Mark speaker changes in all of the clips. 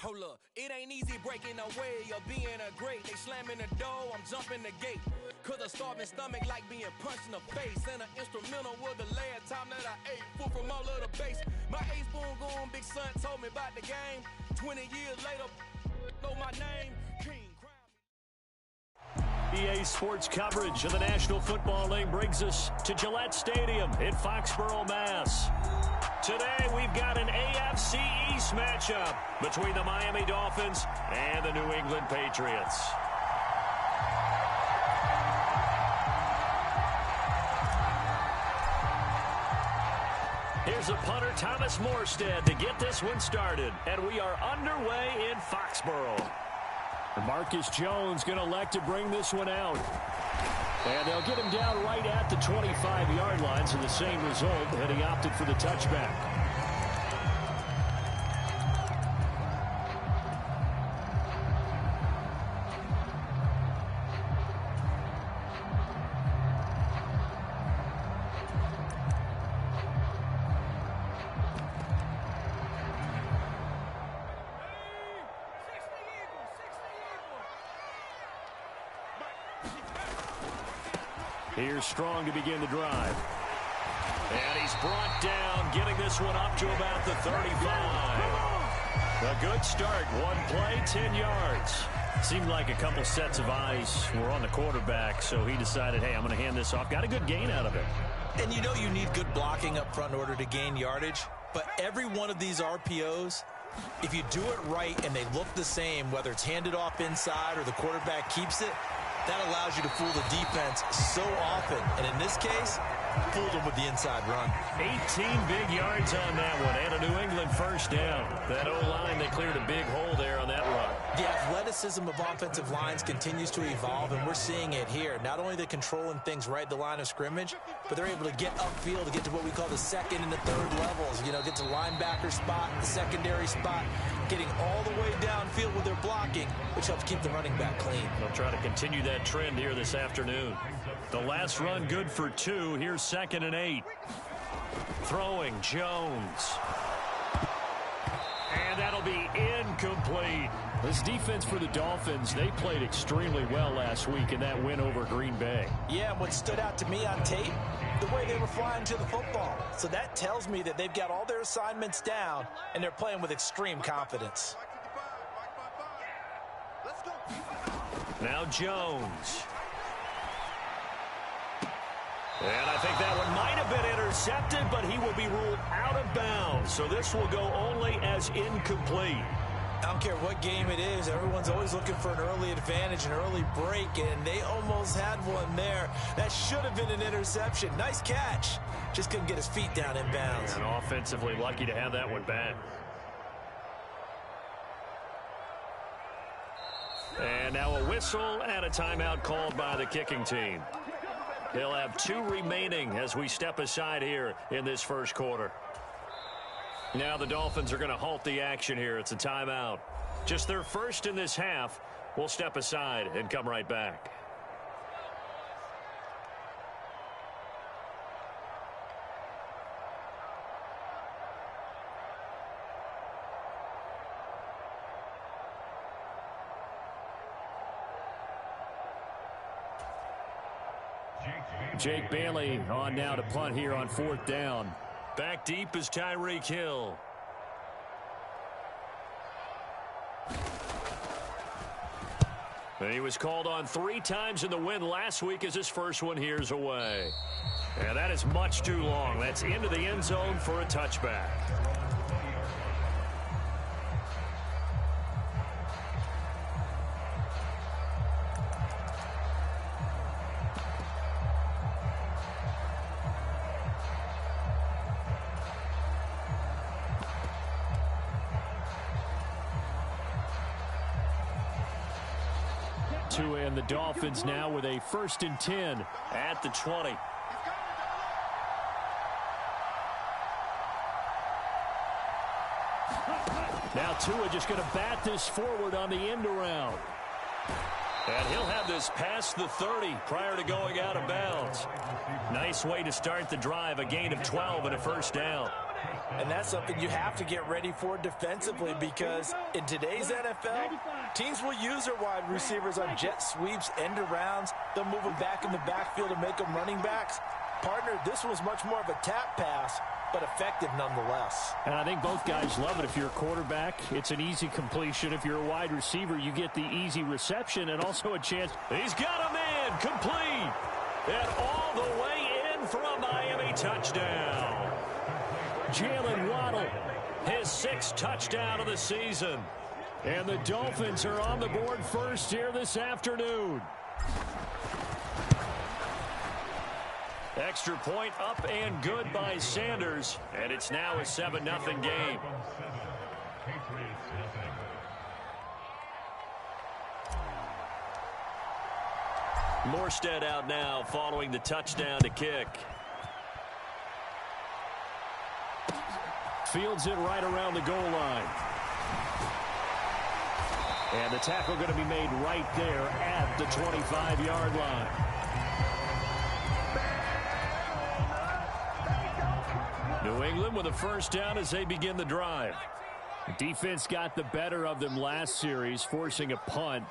Speaker 1: Hold up, it ain't easy breaking away or being a great. They slamming the door, I'm jumping the gate. Cause a starving stomach like being punched in the face. And an instrumental was the last time that I ate. Food from all of the base. My A-spoon goon, big son told me about the game. 20 years later, know my name. King crown.
Speaker 2: EA Sports coverage of the National Football League brings us to Gillette Stadium in Foxborough, Mass. Today, we've got an AFC East matchup between the Miami Dolphins and the New England Patriots. Here's a punter, Thomas Morstead, to get this one started. And we are underway in Foxborough. Marcus Jones going to elect to bring this one out. And they'll get him down right at the 25-yard line, so the same result, and he opted for the touchback. Here's Strong to begin the drive. And he's brought down, getting this one up to about the 35. A good start. One play, 10 yards. Seemed like a couple sets of eyes were on the quarterback, so he decided, hey, I'm going to hand this off. Got a good gain out of it.
Speaker 3: And you know you need good blocking up front in order to gain yardage. But every one of these RPOs, if you do it right and they look the same, whether it's handed off inside or the quarterback keeps it, that allows you to fool the defense so often. And in this case, fooled them with the inside run.
Speaker 2: 18 big yards on that one, and a New England first down. That O-line, they cleared a big hole there on that run.
Speaker 3: The athleticism of offensive lines continues to evolve, and we're seeing it here. Not only are they controlling things right at the line of scrimmage, but they're able to get upfield to get to what we call the second and the third levels. You know, get to linebacker spot, the secondary spot, getting all the way downfield with their blocking, which helps keep the running back clean.
Speaker 2: They'll try to continue that trend here this afternoon. The last run good for 2. Here's 2nd and 8. Throwing Jones. And that'll be incomplete. This defense for the Dolphins, they played extremely well last week in that win over Green Bay.
Speaker 3: Yeah, what stood out to me on tape, the way they were flying to the football. So that tells me that they've got all their assignments down, and they're playing with extreme confidence.
Speaker 2: Now Jones. And I think that one might have been intercepted, but he will be ruled out of bounds. So this will go only as incomplete.
Speaker 3: I don't care what game it is. Everyone's always looking for an early advantage, an early break, and they almost had one there. That should have been an interception. Nice catch. Just couldn't get his feet down in bounds.
Speaker 2: And offensively lucky to have that one back. And now a whistle and a timeout called by the kicking team. They'll have 2 remaining as we step aside here in this first quarter. Now the Dolphins are going to halt the action here. It's a timeout. Just their first in this half. We'll step aside and come right back. Jake Bailey on now to punt here on 4th down. Back deep is Tyreek Hill. And he was called on 3 times in the win last week as his first one here's away. And that is much too long. That's into the end zone for a touchback. And the Dolphins now with a 1st and 10 at the 20. Now Tua just going to bat this forward on the end around. And he'll have this past the 30 prior to going out of bounds. Nice way to start the drive, a gain of 12 and a first down.
Speaker 3: And that's something you have to get ready for defensively, because in today's NFL, teams will use their wide receivers on jet sweeps, end arounds. They'll move them back in the backfield to make them running backs. Partner, this was much more of a tap pass, but effective nonetheless.
Speaker 2: And I think both guys love it. If you're a quarterback, it's an easy completion. If you're a wide receiver, you get the easy reception and also a chance. He's got a man complete. And all the way in for a Miami touchdown. Jalen Waddle, his 6th touchdown of the season. And the Dolphins are on the board first here this afternoon. Extra point up and good by Sanders. And it's now a 7-0 game. Morstead out now following the touchdown to kick. Fields it right around the goal line. And the tackle going to be made right there at the 25-yard line. New England with a first down as they begin the drive. Defense got the better of them last series, forcing a punt.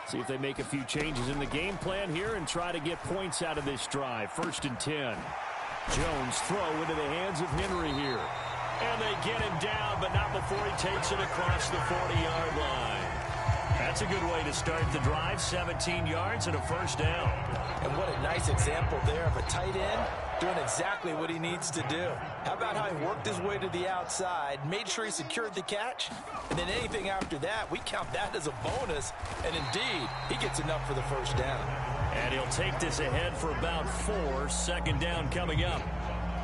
Speaker 2: See if they make a few changes in the game plan here and try to get points out of this drive. 1st and 10. Jones throw into the hands of Henry here. And they get him down, but not before he takes it across the 40-yard line. That's a good way to start the drive. 17 yards and a first down.
Speaker 3: And what a nice example there of a tight end doing exactly what he needs to do. How about how he worked his way to the outside, made sure he secured the catch, and then anything after that, we count that as a bonus. And indeed, he gets enough for the first down.
Speaker 2: And he'll take this ahead for about 4. 2nd down coming up.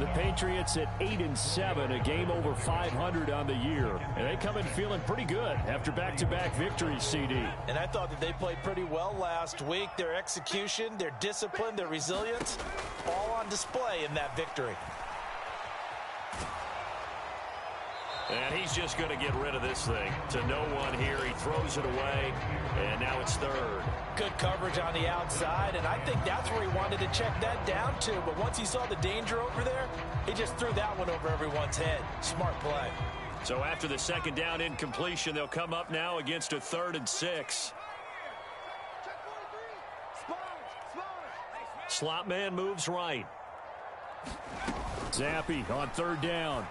Speaker 2: The Patriots at 8-7, a game over 500 on the year. And they come in feeling pretty good after back-to-back victories, CD.
Speaker 3: And I thought that they played pretty well last week. Their execution, their discipline, their resilience, all on display in that victory.
Speaker 2: And he's just going to get rid of this thing. To no one here. He throws it away, and now it's 3rd.
Speaker 3: Good coverage on the outside, and I think that's where he wanted to check that down to. But once he saw the danger over there, he just threw that one over everyone's head. Smart play.
Speaker 2: So after the 2nd down incompletion, they'll come up now against a 3rd and 6. Slot man moves right. Zappi on 3rd down.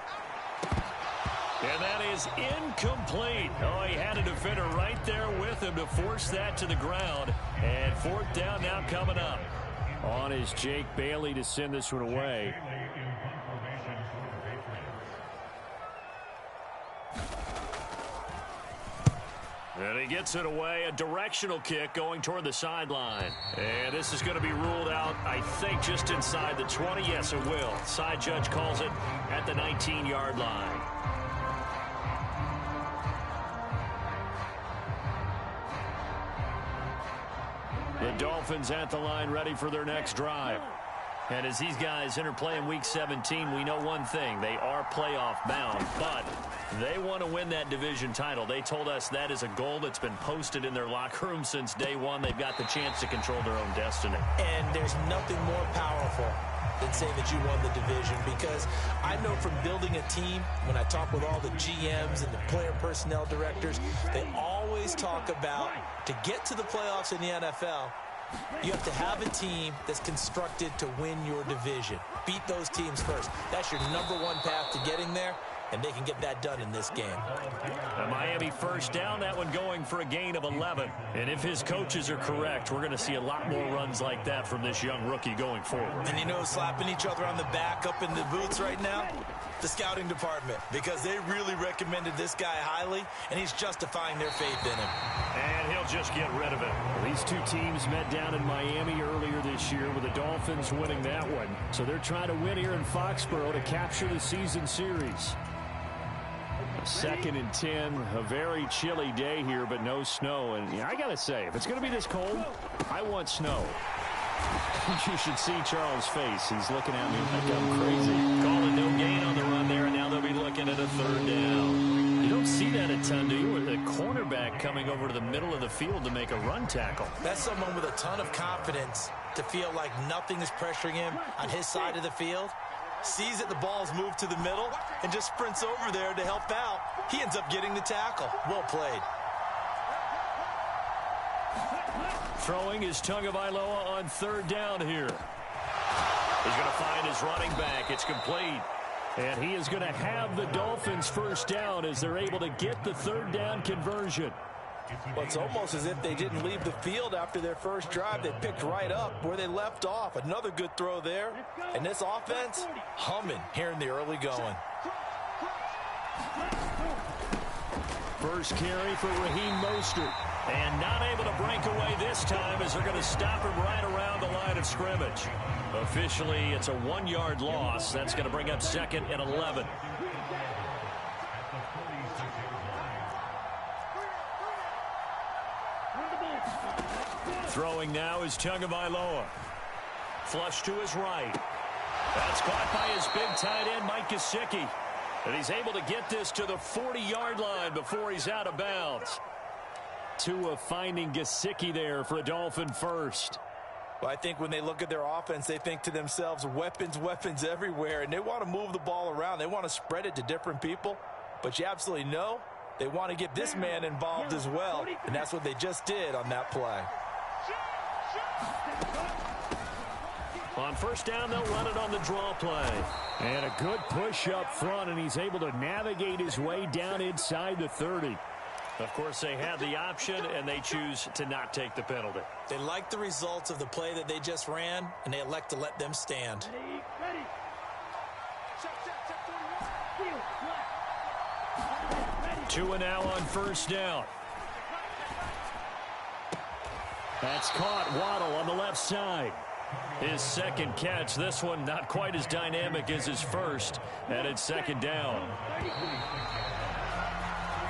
Speaker 2: And that is incomplete. Oh, he had a defender right there with him to force that to the ground. And 4th down now coming up. On is Jake Bailey to send this one away. And he gets it away. A directional kick going toward the sideline. And this is going to be ruled out, I think, just inside the 20. Yes, it will. Side judge calls it at the 19-yard line. The Dolphins at the line ready for their next drive. And as these guys interplay in Week 17, we know one thing. They are playoff bound, but they want to win that division title. They told us that is a goal that's been posted in their locker room since day one. They've got the chance to control their own destiny.
Speaker 3: And there's nothing more powerful than saying that you won the division, because I know from building a team, when I talk with all the GMs and the player personnel directors, they always talk about, to get to the playoffs in the NFL, you have to have a team that's constructed to win your division. Beat those teams first. That's your #1 path to getting there, and they can get that done in this game.
Speaker 2: A Miami first down, that one going for a gain of 11. And if his coaches are correct, we're going to see a lot more runs like that from this young rookie going forward.
Speaker 3: And you know, slapping each other on the back up in the booths right now? The scouting department, because they really recommended this guy highly, and he's justifying their faith in him.
Speaker 2: And he'll just get rid of it. Well, these two teams met down in Miami earlier this year with the Dolphins winning that one. So they're trying to win here in Foxborough to capture the season series. 2nd and 10, a very chilly day here, but no snow. And I got to say, if it's going to be this cold, I want snow. You should see Charles' face. He's looking at me like I'm crazy. Call it no gain on the run there, and now they'll be looking at a 3rd down. You don't see that a ton, do you? With a cornerback coming over to the middle of the field to make a run tackle.
Speaker 3: That's someone with a ton of confidence to feel like nothing is pressuring him on his side of the field. sees that the ball's moved to the middle, and just sprints over there to help out. He ends up getting the tackle. Well played.
Speaker 2: Throwing is Tagovailoa on third down here. He's going to find his running back. It's complete. And he is going to have the Dolphins first down as they're able to get the third down conversion.
Speaker 3: Well, it's almost as if they didn't leave the field after their first drive. They picked right up where they left off. Another good throw there. And this offense, humming here in the early going.
Speaker 2: First carry for Raheem Mostert. And not able to break away this time as they're going to stop him right around the line of scrimmage. Officially, it's a 1-yard loss. That's going to bring up 2nd and 11. Throwing now is Tagovailoa. Flush to his right. That's caught by his big tight end, Mike Gesicki. And he's able to get this to the 40-yard line before he's out of bounds. Tua finding Gesicki there for a Dolphin first.
Speaker 3: Well, I think when they look at their offense, they think to themselves, weapons, weapons everywhere. And they want to move the ball around. They want to spread it to different people. But you absolutely know they want to get this man involved as well. And that's what they just did on that play.
Speaker 2: On first down, they'll run it on the draw play. And a good push up front, and he's able to navigate his way down inside the 30. Of course, they had the option, and they choose to not take the penalty.
Speaker 3: They like the results of the play that they just ran, and they elect to let them stand.
Speaker 4: Ready.
Speaker 2: 2 and now on first down. That's caught. Waddle on the left side. His second catch. This one not quite as dynamic as his first, and it's 2nd down.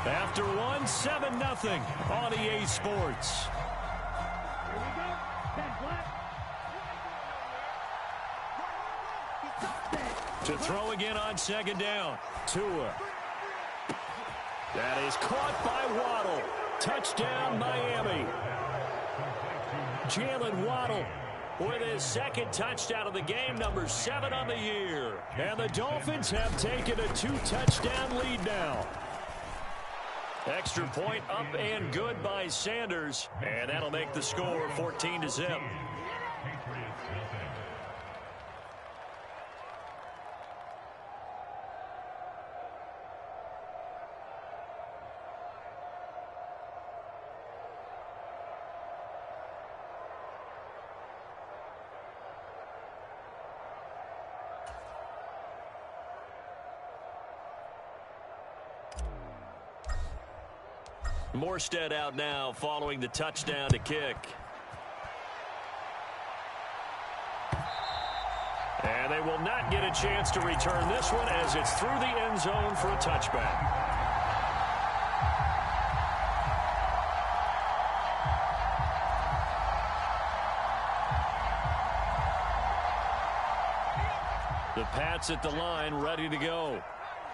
Speaker 2: After one, 7-0 on EA Sports. To throw again on 2nd down. Tua. That is caught by Waddle. Touchdown, Miami. Jalen Waddle with his second touchdown of the game, number 7 on the year. And the Dolphins have taken a 2-touchdown lead now. Extra point up and good by Sanders. And that'll make the score 14-0. Morstead out now following the touchdown to kick. And they will not get a chance to return this one as it's through the end zone for a touchback. The Pats at the line ready to go.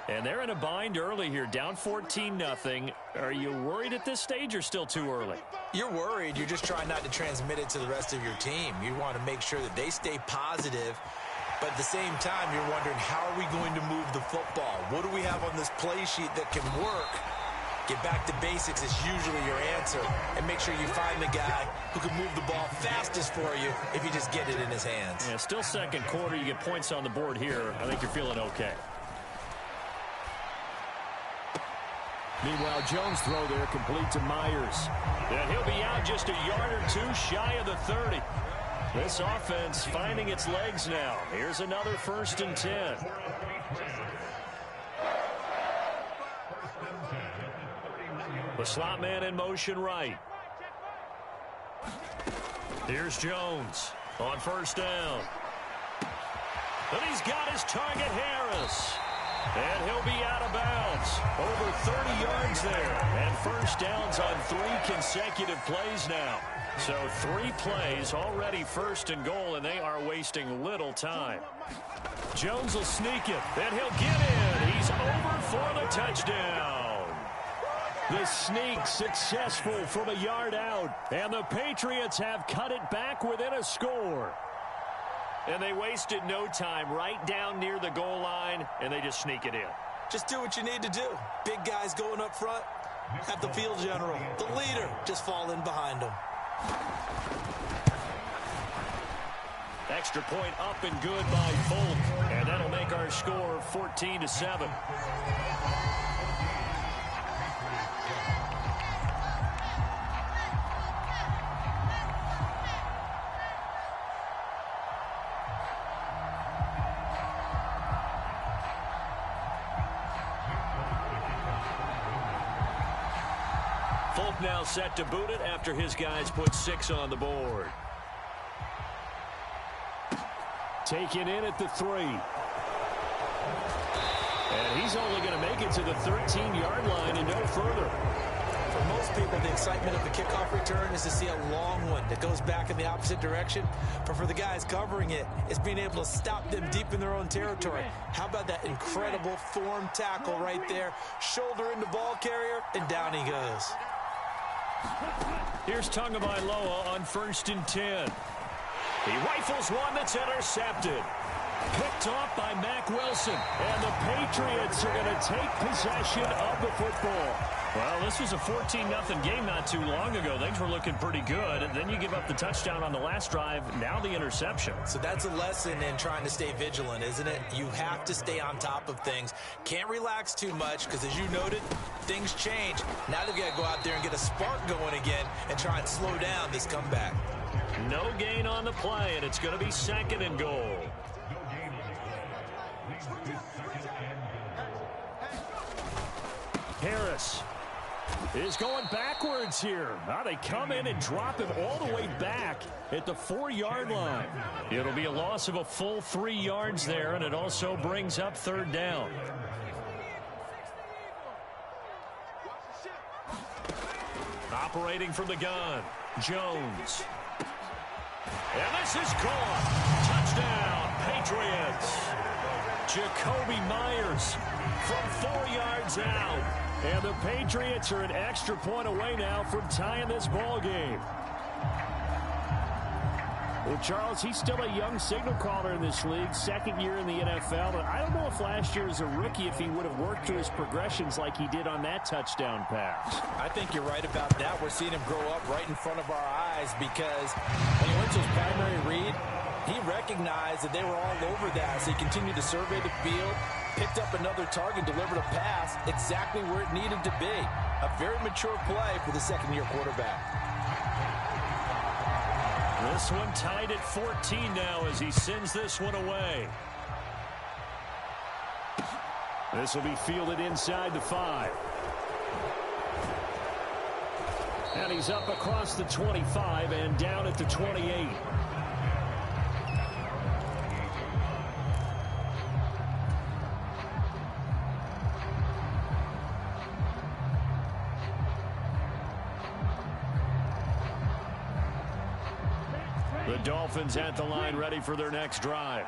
Speaker 2: And they're in a bind early here, down 14-0. Are you worried at this stage or still too early?
Speaker 3: You're worried. You're just trying not to transmit it to the rest of your team. You want to make sure that they stay positive. But at the same time, you're wondering, how are we going to move the football? What do we have on this play sheet that can work? Get back to basics is usually your answer. And make sure you find the guy who can move the ball fastest for you if you just get it in his hands.
Speaker 2: Yeah, still second quarter. You get points on the board here. I think you're feeling okay. Meanwhile, Jones' throw there complete to Myers. And he'll be out just a yard or two shy of the 30. This offense finding its legs now. Here's another 1st and 10. The slot man in motion right. Here's Jones on first down. And he's got his target, Harris. And he'll be out of bounds. Over 30 yards there. And first downs on 3 consecutive plays now. So 3 plays already 1st and goal, and they are wasting little time. Jones will sneak it, and he'll get in. He's over for the touchdown. The sneak successful from a yard out, and the Patriots have cut it back within a score. And they wasted no time right down near the goal line, and they just sneak it in.
Speaker 3: Just do what you need to do. Big guys going up front. Have the field general, the leader, just fall in behind them.
Speaker 2: Extra point up and good by Folk, and that'll make our score 14-7. Folk now set to boot it after his guys put 6 on the board. Taken in at the 3. And he's only going to make it to the 13-yard line and no further.
Speaker 3: For most people, the excitement of the kickoff return is to see a long one that goes back in the opposite direction. But for the guys covering it, it's being able to stop them deep in their own territory. How about that incredible form tackle right there? Shoulder into ball carrier, and down he goes.
Speaker 2: Here's Tagovailoa on 1st and 10. He rifles one that's intercepted. Picked off by Mack Wilson. And the Patriots are going to take possession of the football. Well, this was a 14-0 game not too long ago. Things were looking pretty good. And then you give up the touchdown on the last drive. Now the interception.
Speaker 3: So that's a lesson in trying to stay vigilant, isn't it? You have to stay on top of things. Can't relax too much because, as you noted, things change. Now they've got to go out there and get a spark going again and try and slow down this comeback.
Speaker 2: No gain on the play, and it's going to be 2nd and goal. Harris is going backwards here. Now they come in and drop him all the way back at the 4-yard line. It'll be a loss of a full 3 yards there, and it also brings up 3rd down. Operating from the gun, Jones. And this is caught. Touchdown, Patriots. Jacoby Myers from 4 yards out. And the Patriots are an extra point away now from tying this ball game. Well, Charles, he's still a young signal caller in this league, 2nd year in the NFL. But I don't know if last year as a rookie, if he would have worked through his progressions like he did on that touchdown pass.
Speaker 3: I think you're right about that. We're seeing him grow up right in front of our eyes because when he went to his primary read, he recognized that they were all over that. So he continued to survey the field, picked up another target, delivered a pass exactly where it needed to be. A very mature play for the 2nd-year quarterback.
Speaker 2: This one tied at 14 now as he sends this one away. This will be fielded inside the 5. And he's up across the 25 and down at the 28. The Dolphins at the line ready for their next drive.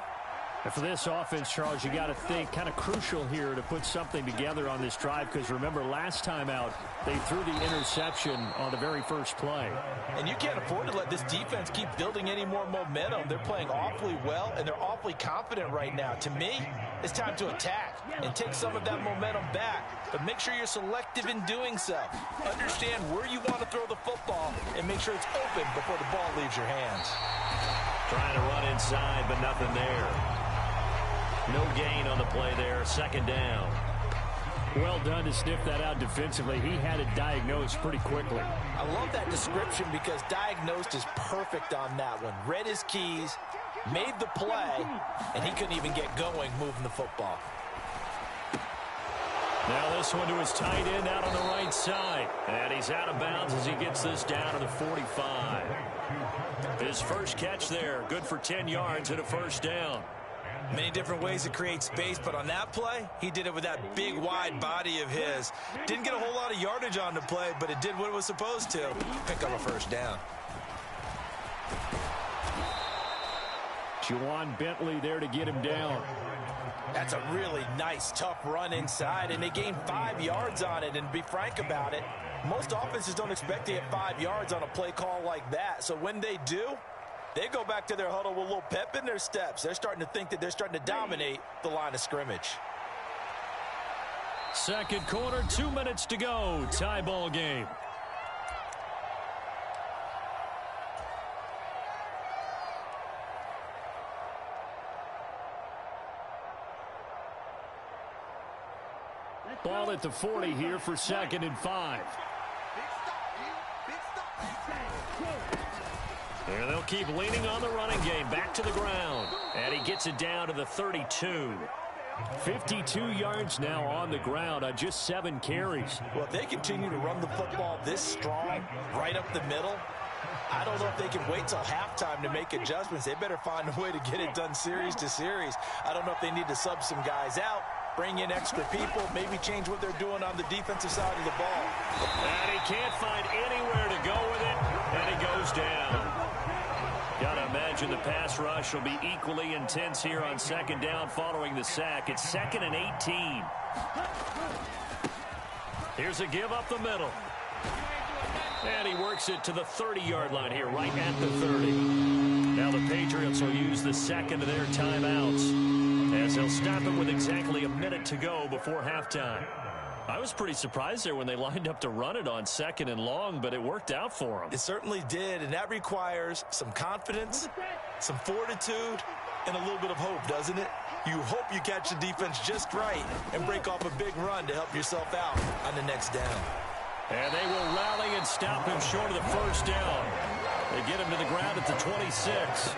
Speaker 2: And for this offense, Charles, you got to think kind of crucial here to put something together on this drive because remember last time out they threw the interception on the very first play.
Speaker 3: And you can't afford to let this defense keep building any more momentum. They're playing awfully well and they're awfully confident right now. To me, it's time to attack and take some of that momentum back. But make sure you're selective in doing so. Understand where you want to throw the football and make sure it's open before the ball leaves your hands.
Speaker 2: Trying to run inside, but nothing there. No gain on the play there. 2nd down. Well done to sniff that out defensively. He had it diagnosed pretty quickly.
Speaker 3: I love that description because diagnosed is perfect on that one. Read his keys, made the play, and he couldn't even get going moving the football.
Speaker 2: Now this one to his tight end out on the right side. And he's out of bounds as he gets this down to the 45. His first catch there, good for 10 yards and a 1st down.
Speaker 3: Many different ways to create space, but on that play, he did it with that big, wide body of his. Didn't get a whole lot of yardage on the play, but it did what it was supposed to. Pick up a 1st down.
Speaker 2: Juwan Bentley there to get him down.
Speaker 3: That's a really nice, tough run inside, and they gained 5 yards on it. And to be frank about it, most offenses don't expect to get 5 yards on a play call like that. So when they do, They go back to their huddle with a little pep in their steps. They're starting to think that they're starting to dominate the line of scrimmage.
Speaker 2: Second quarter, 2 minutes to go. Tie ball game. Ball at the 40 here for 2nd and 5. And they'll keep leaning on the running game. Back to the ground. And he gets it down to the 32. 52 yards now on the ground on just 7 carries.
Speaker 3: Well, if they continue to run the football this strong, right up the middle, I don't know if they can wait till halftime to make adjustments. They better find a way to get it done series to series. I don't know if they need to sub some guys out, bring in extra people, maybe change what they're doing on the defensive side of the ball.
Speaker 2: And he can't find anywhere to go with it, and he goes down. Gotta imagine the pass rush will be equally intense here on 2nd down following the sack. It's 2nd and 18. Here's a give up the middle. And he works it to the 30-yard line here, right at the 30. Now the Patriots will use the second of their timeouts, as they'll stop it with exactly a minute to go before halftime. I was pretty surprised there when they lined up to run it on 2nd and long, but it worked out for them.
Speaker 3: It certainly did, and that requires some confidence, some fortitude, and a little bit of hope, doesn't it? You hope you catch the defense just right and break off a big run to help yourself out on the next down.
Speaker 2: And they will rally and stop him short of the first down. They get him to the ground at the 26.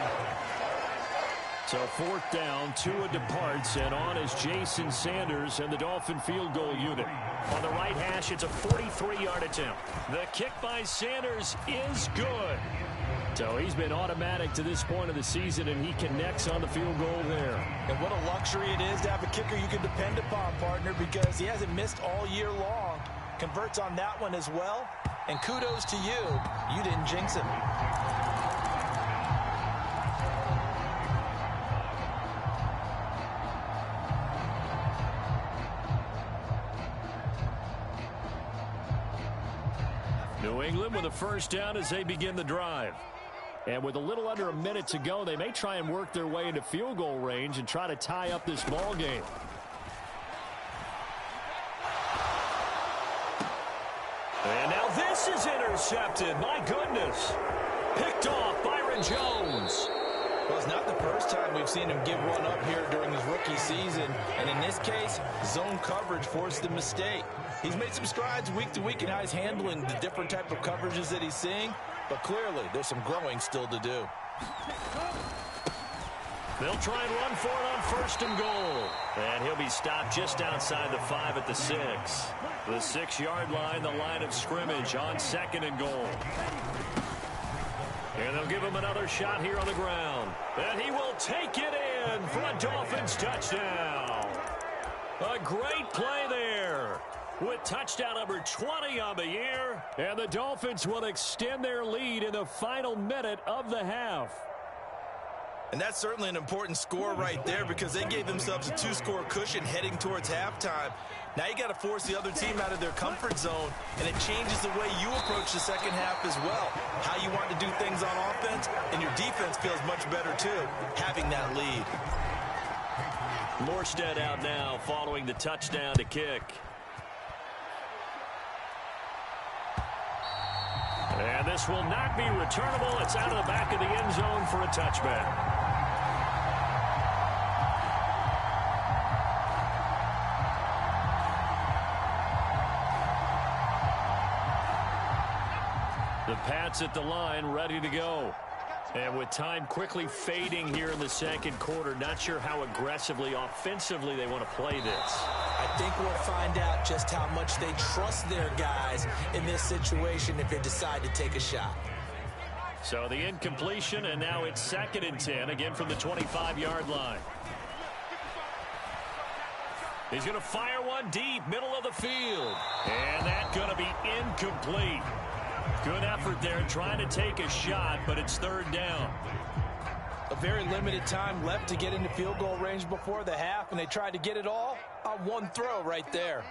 Speaker 2: So 4th down, Tua departs, and on is Jason Sanders and the Dolphin field goal unit. On the right hash, it's a 43-yard attempt. The kick by Sanders is good. So he's been automatic to this point of the season, and he connects on the field goal there.
Speaker 3: And what a luxury it is to have a kicker you can depend upon, partner, because he hasn't missed all year long. Converts on that one as well, and kudos to you. You didn't jinx him.
Speaker 2: New England with a first down as they begin the drive. And with a little under a minute to go, they may try and work their way into field goal range and try to tie up this ball game. And now this is intercepted. My goodness. Picked off Byron Jones.
Speaker 3: Well, it's not the first time we've seen him give one up here during his rookie season. And in this case, zone coverage forced the mistake. He's made some strides week to week in how he's handling the different type of coverages that he's seeing. But clearly, there's some growing still to do.
Speaker 2: They'll try and run for it on 1st and goal. And he'll be stopped just outside the 5 at the 6. The 6-yard line, the line of scrimmage on 2nd and goal. And they'll give him another shot here on the ground. And he will take it in for a Dolphins touchdown. A great play there, with touchdown number 20 on the year. And the Dolphins will extend their lead in the final minute of the half.
Speaker 3: And that's certainly an important score right there, because they gave themselves a 2-score cushion heading towards halftime. Now you got to force the other team out of their comfort zone, and it changes the way you approach the second half as well. How you want to do things on offense, and your defense feels much better too, having that lead.
Speaker 2: Morstead out now following the touchdown to kick. And this will not be returnable. It's out of the back of the end zone for a touchback. The Pats at the line, ready to go. And with time quickly fading here in the second quarter, not sure how aggressively, offensively they want to play this.
Speaker 3: I think we'll find out just how much they trust their guys in this situation if they decide to take a shot.
Speaker 2: So the incompletion, and now it's 2nd and 10, again from the 25-yard line. He's going to fire one deep, middle of the field. And that's going to be incomplete. Good effort there, trying to take a shot, but it's 3rd down.
Speaker 3: A very limited time left to get into field goal range before the half, and they tried to get it all on one throw right there.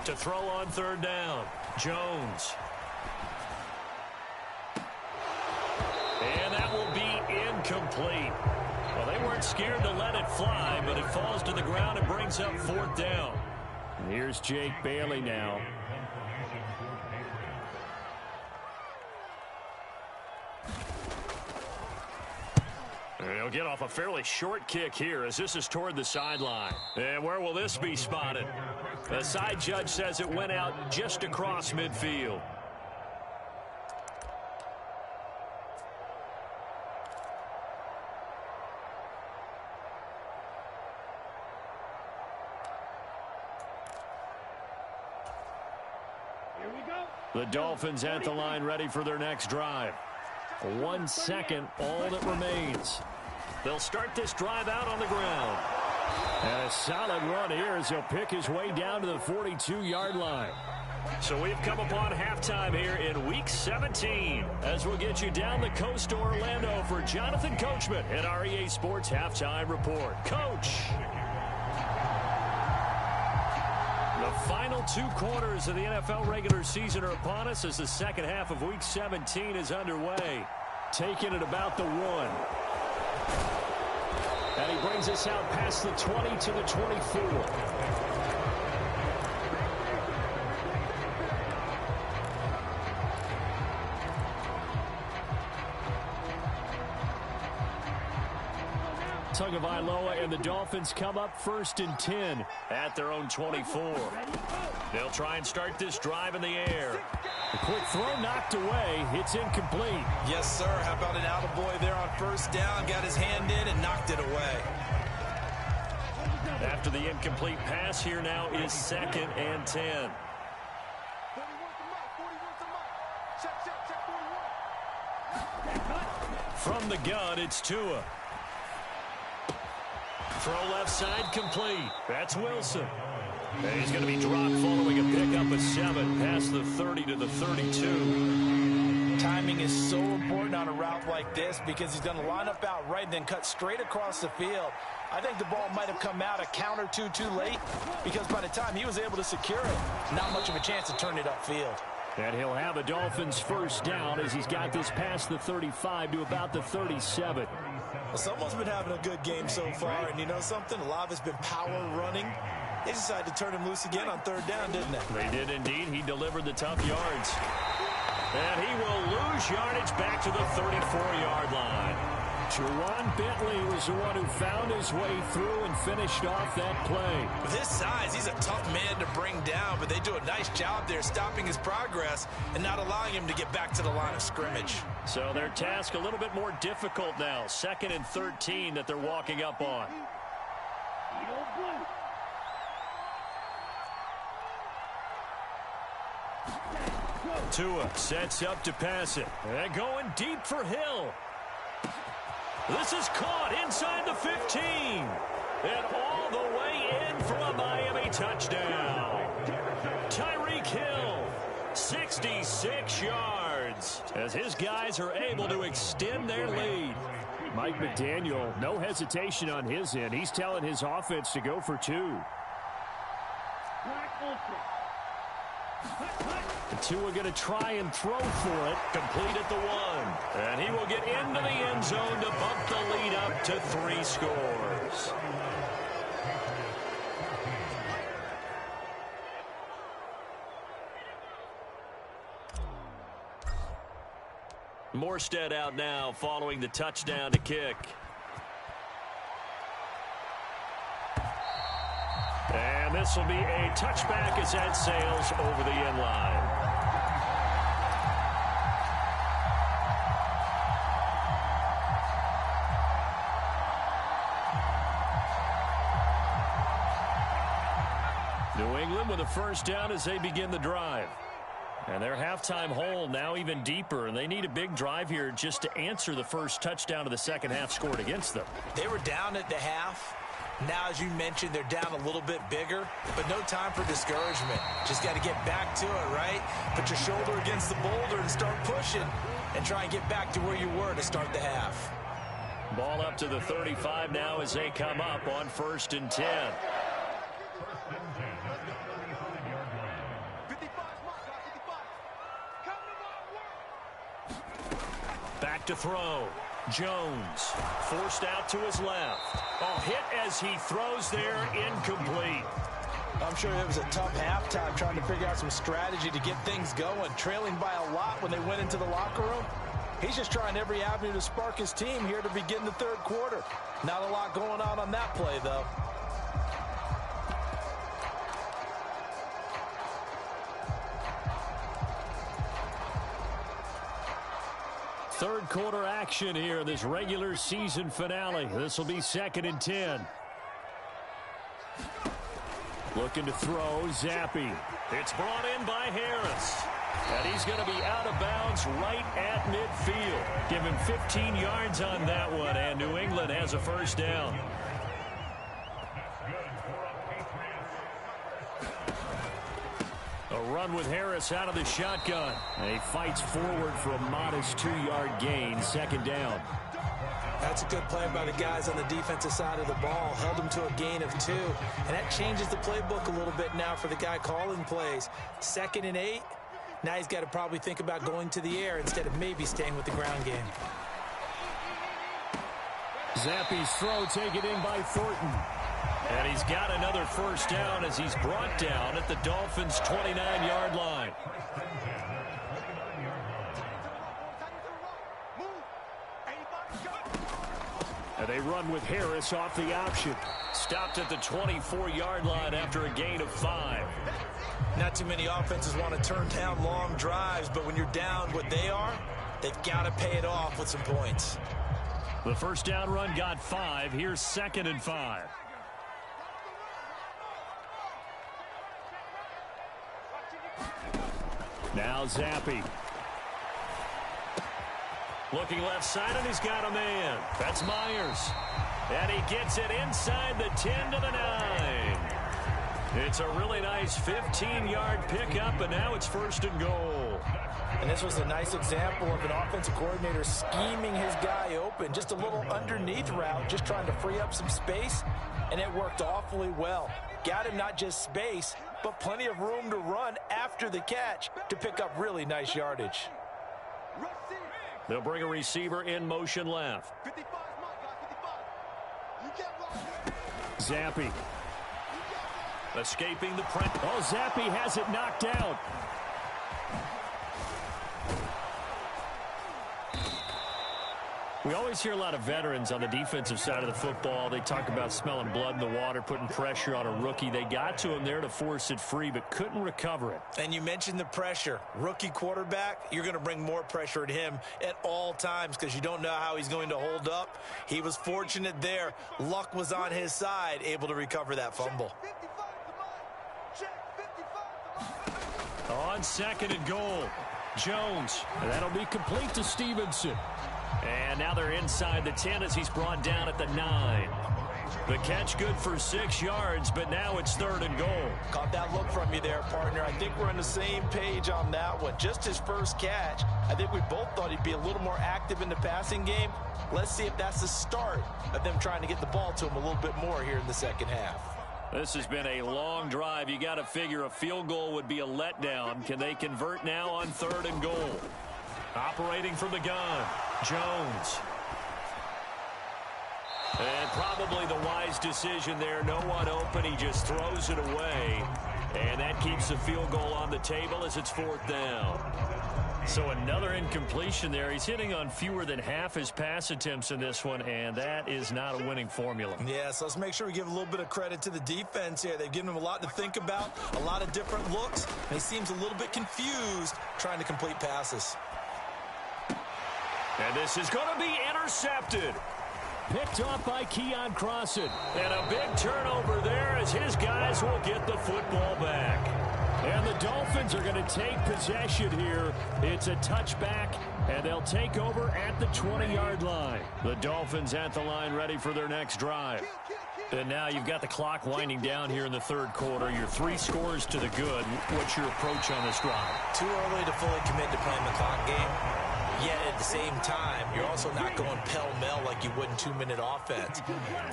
Speaker 2: To throw on third down, Jones. And that will be incomplete. Well, they weren't scared to let it fly, but it falls to the ground and brings up fourth down. And here's Jake Bailey now. He'll get off a fairly short kick here as this is toward the sideline. And where will this be spotted? The side judge says it went out just across midfield. The Dolphins at the line ready for their next drive. 1 second, all that remains. They'll start this drive out on the ground. And a solid run here as he'll pick his way down to the 42-yard line. So we've come upon halftime here in Week 17 as we'll get you down the coast to Orlando for Jonathan Coachman at our EA Sports Halftime Report. Coach! The final 2 quarters of the NFL regular season are upon us as the second half of Week 17 is underway. Taking it about the 1. And he brings us out past the 20 to the 24. Tagovailoa and the Dolphins come up 1st and 10 at their own 24. They'll try and start this drive in the air. A quick throw knocked away. It's incomplete.
Speaker 3: Yes, sir. How about an attaboy there on 1st down? Got his hand in and knocked it away.
Speaker 2: After the incomplete pass, here now is 2nd and 10. From the gun, it's Tua. Throw left side complete. That's Wilson. And he's going to be dropped following a pickup of 7 past the 30 to the 32.
Speaker 3: Timing is so important on a route like this because he's going to line up out right and then cut straight across the field. I think the ball might have come out a count or two too late because by the time he was able to secure it, not much of a chance to turn it upfield.
Speaker 2: And he'll have a Dolphins 1st down as he's got this past the 35 to about the 37.
Speaker 3: Well, someone's been having a good game so far, and you know something? A lot of it's been power running. They decided to turn him loose again on 3rd down, didn't they?
Speaker 2: They did indeed. He delivered the tough yards. And he will lose yardage back to the 34-yard line. Jawan Bentley was the one who found his way through and finished off that play.
Speaker 3: With his size, he's a tough man to bring down, but they do a nice job there stopping his progress and not allowing him to get back to the line of scrimmage.
Speaker 2: So their task a little bit more difficult now. 2nd and 13 that they're walking up on. Tua sets up to pass it. And going deep for Hill. This is caught inside the 15. And all the way in for a Miami touchdown. Tyreek Hill, 66 yards. As his guys are able to extend their lead. Mike McDaniel, no hesitation on his end. He's telling his offense to go for 2. Tua going to try and throw for it. Complete at the 1. And he will get into the end zone to bump the lead up to 3 scores. Morstead out now following the touchdown to kick. And this will be a touchback as that sails over the end line. New England with a 1st down as they begin the drive. And their halftime hole now even deeper, and they need a big drive here just to answer the first touchdown of the second half scored against them.
Speaker 3: They were down at the half. Now, as you mentioned, they're down a little bit bigger, but no time for discouragement. Just got to get back to it, right? Put your shoulder against the boulder and start pushing and try and get back to where you were to start the half.
Speaker 2: Ball up to the 35 now as they come up on 1st and 10. back to throw. Jones forced out to his left. Oh, hit as he throws there, incomplete.
Speaker 3: I'm sure it was a tough halftime trying to figure out some strategy to get things going, trailing by a lot when they went into the locker room. He's just trying every avenue to spark his team here to begin the third quarter. Not a lot going on that play, though.
Speaker 2: Third quarter action here, this regular season finale. This will be 2nd and 10. Looking to throw, Zappi. It's brought in by Harris. And he's going to be out of bounds right at midfield. Give him 15 yards on that one, and New England has a first down. A run with Harris out of the shotgun. And he fights forward for a modest 2-yard gain, 2nd down.
Speaker 3: That's a good play by the guys on the defensive side of the ball. Held them to a gain of 2. And that changes the playbook a little bit now for the guy calling plays. 2nd and 8. Now he's got to probably think about going to the air instead of maybe staying with the ground game.
Speaker 2: Zappi's throw taken in by Thornton. And he's got another first down as he's brought down at the Dolphins' 29-yard line. And they run with Harris off the option. Stopped at the 24-yard line after a gain of 5.
Speaker 3: Not too many offenses want to turn down long drives, but when you're down what they are, they've got to pay it off with some points.
Speaker 2: The first down run got 5. Here's 2nd and 5. Now Zappi. Looking left side, and he's got a man. That's Myers. And he gets it inside the 10 to the 9. It's a really nice 15-yard pickup, and now it's 1st and goal.
Speaker 3: And this was a nice example of an offensive coordinator scheming his guy open. Just a little underneath route, just trying to free up some space, and it worked awfully well. Got him not just space, but plenty of room to run after the catch to pick up really nice yardage.
Speaker 2: They'll bring a receiver in motion left. Zappi. Escaping the pressure. Oh, Zappi has it knocked out. We always hear a lot of veterans on the defensive side of the football. They talk about smelling blood in the water, putting pressure on a rookie. They got to him there to force it free, but couldn't recover it.
Speaker 3: And you mentioned the pressure. Rookie quarterback, you're going to bring more pressure at him at all times because you don't know how he's going to hold up. He was fortunate there. Luck was on his side, able to recover that fumble.
Speaker 2: On 2nd and goal, Jones. And that'll be complete to Stevenson. And now they're inside the 10 as he's brought down at the 9. The catch good for 6 yards, but now it's 3rd and goal.
Speaker 3: Caught that look from you there, partner. I think we're on the same page on that one. Just his first catch. I think we both thought he'd be a little more active in the passing game. Let's see if that's the start of them trying to get the ball to him a little bit more here in the second half.
Speaker 2: This has been a long drive. You got to figure a field goal would be a letdown. Can they convert now on 3rd and goal? Operating from the gun, Jones. And probably the wise decision there. No one open. He just throws it away. And that keeps the field goal on the table as it's 4th down. So another incompletion there. He's hitting on fewer than half his pass attempts in this one, and that is not a winning formula.
Speaker 3: Yeah, so let's make sure we give a little bit of credit to the defense here. They've given him a lot to think about, a lot of different looks, and he seems a little bit confused trying to complete passes.
Speaker 2: And this is going to be intercepted. Picked off by Keon Crossan. And a big turnover there as his guys will get the football back. And the Dolphins are going to take possession here. It's a touchback, and they'll take over at the 20-yard line. The Dolphins at the line ready for their next drive. And now you've got the clock winding down here in the 3rd quarter. You're 3 scores to the good. What's your approach on this drive?
Speaker 3: Too early to fully commit to playing the clock game. Yet at the same time, you're also not going pell-mell like you would in 2-minute offense.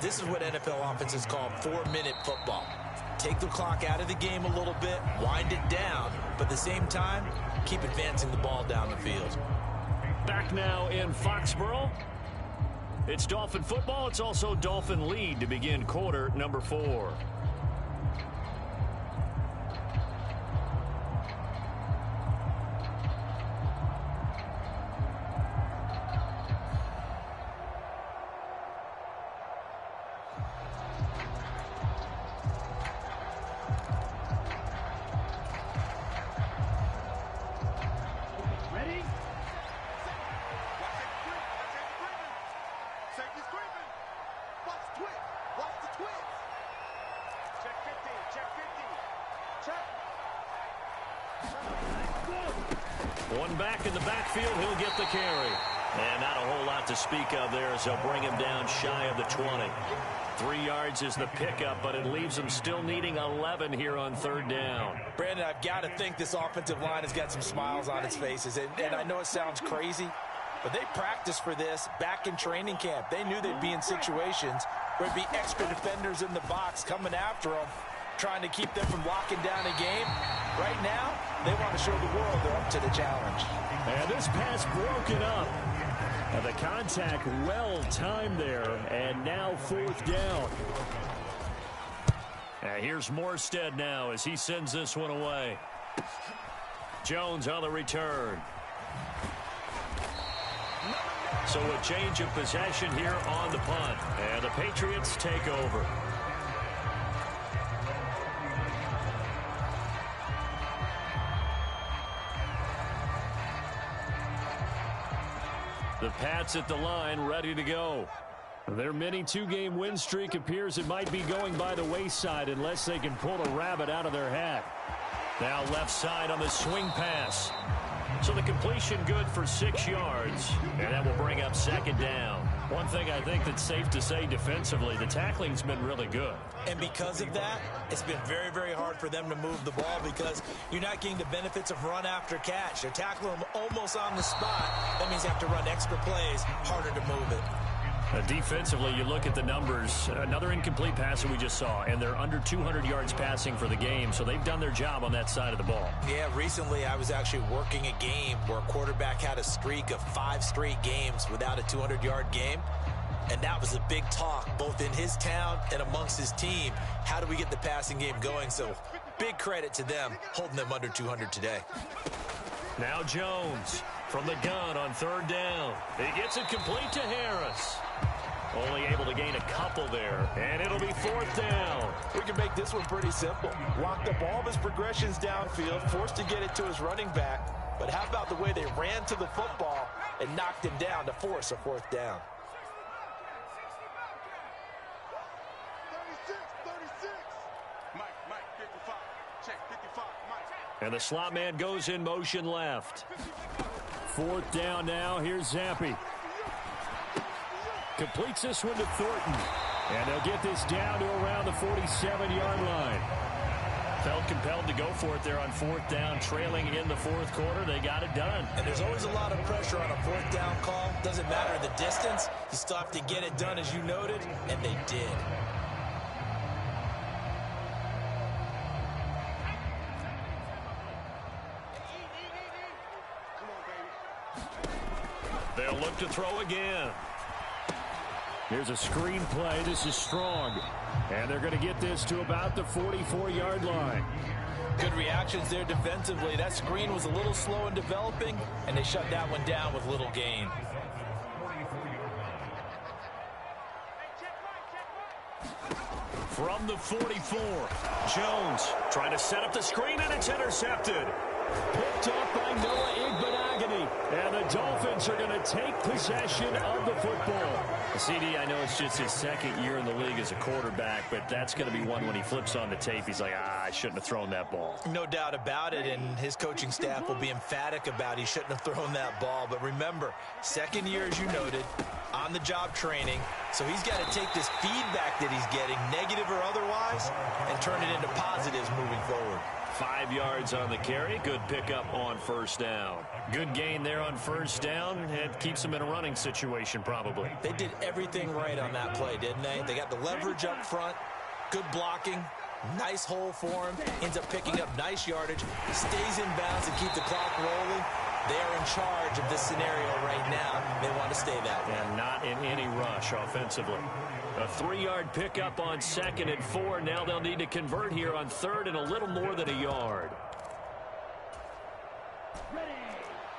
Speaker 3: This is what NFL offenses call 4-minute football. Take the clock out of the game a little bit, wind it down, but at the same time, keep advancing the ball down the field.
Speaker 2: Back now in Foxborough. It's Dolphin football. It's also Dolphin lead to begin quarter number 4. One back in the backfield, he'll get the carry. And not a whole lot to speak of there as they'll bring him down shy of the 20. 3 yards is the pickup, but it leaves him still needing 11 here on third down.
Speaker 3: Brandon, I've got to think this offensive line has got some smiles on its faces. And I know it sounds crazy, but they practiced for this back in training camp. They knew they'd be in situations where there'd be extra defenders in the box coming after them, trying to keep them from locking down a game. Right now, they want to show the world they're up to the challenge.
Speaker 2: And this pass broken up. And the contact well timed there, and now fourth down. And here's Morstead now as he sends this one away. Jones on the return. So a change of possession here on the punt. And the Patriots take over. The Pats at the line, ready to go. Their mini 2-game win streak appears it might be going by the wayside unless they can pull a rabbit out of their hat. Now left side on the swing pass. So the completion good for 6 yards, and that will bring up second down. One thing I think that's safe to say defensively, the tackling's been really good.
Speaker 3: And because of that, it's been very, very hard for them to move the ball because you're not getting the benefits of run after catch. They're tackling them almost on the spot. That means they have to run extra plays, harder to move it.
Speaker 2: Defensively, you look at the numbers. Another incomplete pass that we just saw, and they're under 200 yards passing for the game, so they've done their job on that side of the ball.
Speaker 3: Yeah, recently I was actually working a game where a quarterback had a streak of 5 straight games without a 200-yard game, and that was a big talk both in his town and amongst his team. How do we get the passing game going? So big credit to them holding them under 200 today.
Speaker 2: Now Jones from the gun on third down. He gets it complete to Harris. Only able to gain a couple there, and it'll be fourth down.
Speaker 3: We can make this one pretty simple. Walked up all of his progressions downfield, forced to get it to his running back. But how about the way they ran to the football and knocked him down to force a fourth down?
Speaker 4: 36. Mike, 55. Check, 55, Mike.
Speaker 2: And the slot man goes in motion left. Fourth down now. Here's Zappi. Completes this one to Thornton. And they'll get this down to around the 47-yard line. Felt compelled to go for it there on fourth down, trailing in the fourth quarter. They got it done.
Speaker 3: And there's always a lot of pressure on a fourth down call. Doesn't matter the distance. You still have to get it done, as you noted, and they did.
Speaker 2: They'll look to throw again. Here's a screen play. This is strong. And they're going to get this to about the 44-yard line.
Speaker 3: Good reactions there defensively. That screen was a little slow in developing, and they shut that one down with little gain.
Speaker 2: From the 44, Jones trying to set up the screen, and it's intercepted. Picked up by Noah Igbenogany. And the Dolphins are going to take possession of the football. CD, I know it's just his second year in the league as a quarterback, but that's going to be one when he flips on the tape. He's like, I shouldn't have thrown that ball.
Speaker 3: No doubt about it, and his coaching staff will be emphatic about he shouldn't have thrown that ball. But remember, second year, as you noted, on-the-job training, so he's got to take this feedback that he's getting, negative or otherwise, and turn it into positives moving forward.
Speaker 2: 5 yards on the carry. Good pickup on first down. Good gain there on first down. It keeps them in a running situation probably.
Speaker 3: They did everything right on that play, didn't they? They got the leverage up front, good blocking, nice hole for him, ends up picking up nice yardage, stays in bounds to keep the clock rolling. They are in charge of this scenario right now. They want to stay that way.
Speaker 2: And not in any rush offensively. A 3-yard pickup on 2nd and 4. Now they'll need to convert here on 3rd and a little more than a yard.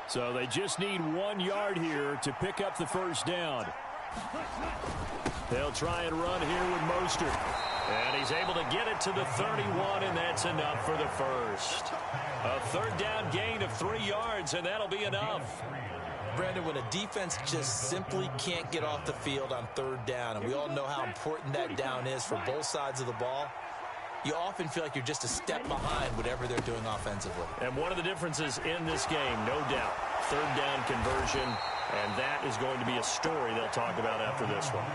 Speaker 2: So they just need 1 yard here to pick up the first down. They'll try and run here with Mostert. And he's able to get it to the 31, and that's enough for the first. A 3rd down gain of 3 yards, and that'll be enough.
Speaker 3: Brandon, when a defense just simply can't get off the field on 3rd down, and we all know how important that down is for both sides of the ball, you often feel like you're just a step behind whatever they're doing offensively.
Speaker 2: And one of the differences in this game, no doubt, 3rd down conversion, and that is going to be a story they'll talk about after this one.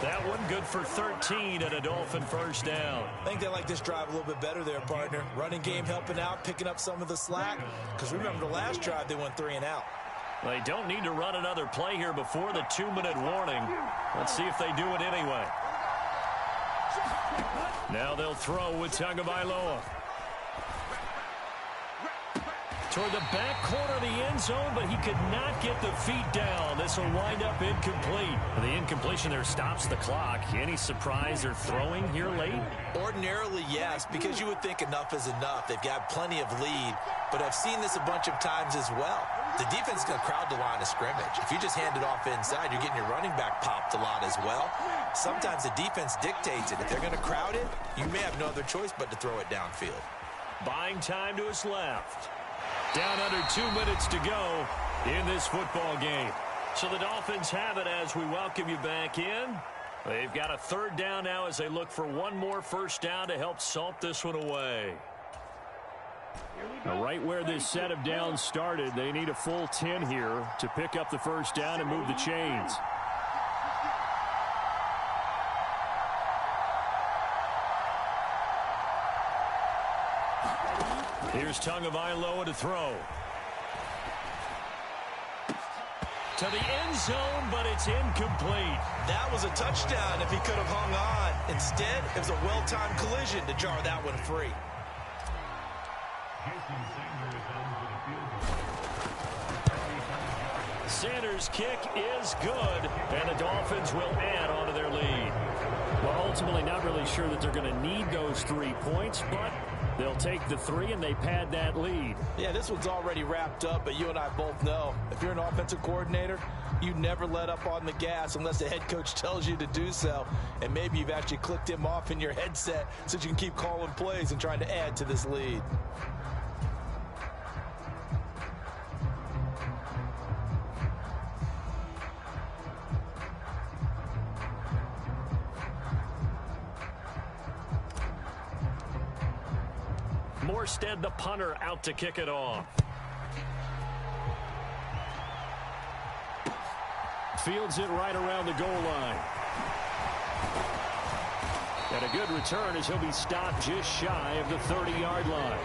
Speaker 2: That one good for 13 and a Dolphin first down.
Speaker 3: I think they like this drive a little bit better there, partner. Running game helping out, picking up some of the slack. Because remember, the last drive they went 3 and out.
Speaker 2: They don't need to run another play here before the 2-minute warning. Let's see if they do it anyway. Now they'll throw with Tagovailoa. Toward the back corner of the end zone, but he could not get the feet down. This will wind up incomplete. The incompletion there stops the clock. Any surprise they're throwing here late?
Speaker 3: Ordinarily, yes, because you would think enough is enough. They've got plenty of lead, but I've seen this a bunch of times as well. The defense is going to crowd the line of scrimmage. If you just hand it off inside, you're getting your running back popped a lot as well. Sometimes the defense dictates it. If they're going to crowd it, you may have no other choice but to throw it downfield.
Speaker 2: Buying time to his left. Down under 2 minutes to go in this football game. So the Dolphins have it as we welcome you back in. They've got a 3rd down now as they look for one more first down to help salt this one away. Now, right where this set of downs started, they need a full 10 here to pick up the first down and move the chains. Here's Tagovailoa to throw. To the end zone, but it's incomplete.
Speaker 3: That was a touchdown if he could have hung on. Instead, it was a well-timed collision to jar that one free.
Speaker 2: Sanders' kick is good, and the Dolphins will add on to their lead. Well, ultimately not really sure that they're going to need those 3 points, but they'll take the 3 and they pad that lead.
Speaker 3: Yeah, this one's already wrapped up, but you and I both know if you're an offensive coordinator, you never let up on the gas unless the head coach tells you to do so. And maybe you've actually clicked him off in your headset so you can keep calling plays and trying to add to this lead.
Speaker 2: Morstead, the punter, out to kick it off. Fields it right around the goal line. And a good return as he'll be stopped just shy of the 30-yard line.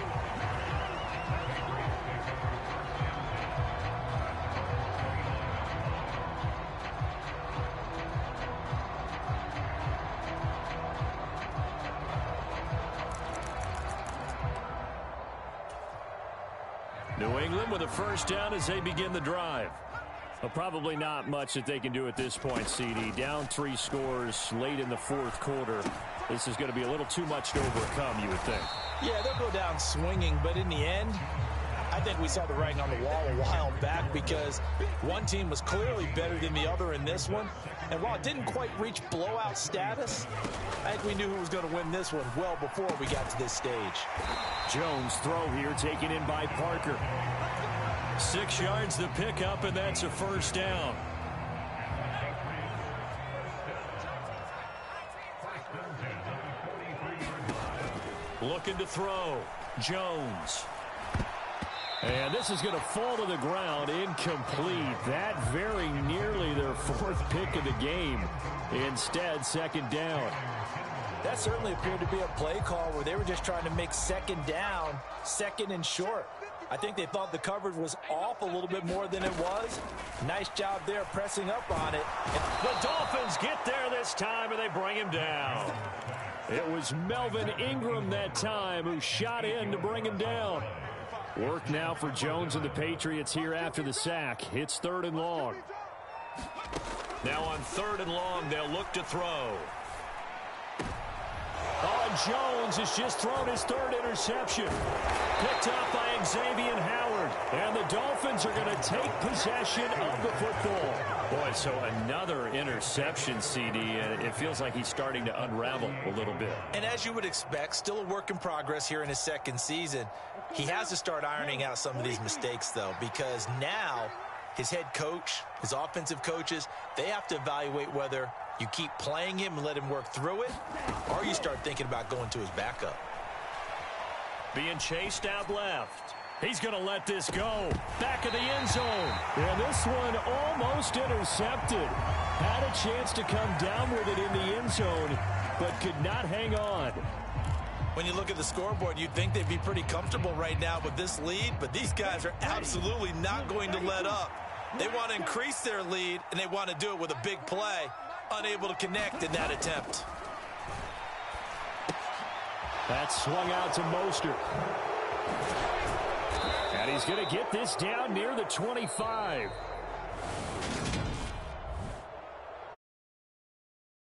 Speaker 2: New England with a first down as they begin the drive. Well, probably not much that they can do at this point, CD. Down 3 scores late in the 4th quarter. This is going to be a little too much to overcome, you would think.
Speaker 3: Yeah, they'll go down swinging, but in the end, I think we saw the writing on the wall a while back because one team was clearly better than the other in this one. And while it didn't quite reach blowout status, I think we knew who was going to win this one well before we got to this stage.
Speaker 2: Jones throw here taken in by Parker. 6 yards the pickup, and that's a first down. Looking to throw. Jones. And this is going to fall to the ground, incomplete. That very nearly their 4th pick of the game. Instead, 2nd down.
Speaker 3: That certainly appeared to be a play call where they were just trying to make 2nd down, 2nd and short. I think they thought the coverage was off a little bit more than it was. Nice job there pressing up on it.
Speaker 2: The Dolphins get there this time, and they bring him down. It was Melvin Ingram that time who shot in to bring him down. Work now for Jones and the Patriots here after the sack. It's 3rd and long. Now on 3rd and long, they'll look to throw. Oh, and Jones has just thrown his 3rd interception. Picked up by Xavier Howard. And the Dolphins are going to take possession of the football. Boy, so another interception, CD, and it feels like he's starting to unravel a little bit.
Speaker 3: And as you would expect, still a work in progress here in his 2nd season. He has to start ironing out some of these mistakes, though, because now his head coach, his offensive coaches, they have to evaluate whether you keep playing him and let him work through it, or you start thinking about going to his backup.
Speaker 2: Being chased out left. He's going to let this go. Back of the end zone. And this one almost intercepted. Had a chance to come down with it in the end zone, but could not hang on.
Speaker 3: When you look at the scoreboard, you'd think they'd be pretty comfortable right now with this lead, but these guys are absolutely not going to let up. They want to increase their lead, and they want to do it with a big play. Unable to connect in that attempt.
Speaker 2: That's swung out to Mostert. And he's going to get this down near the 25.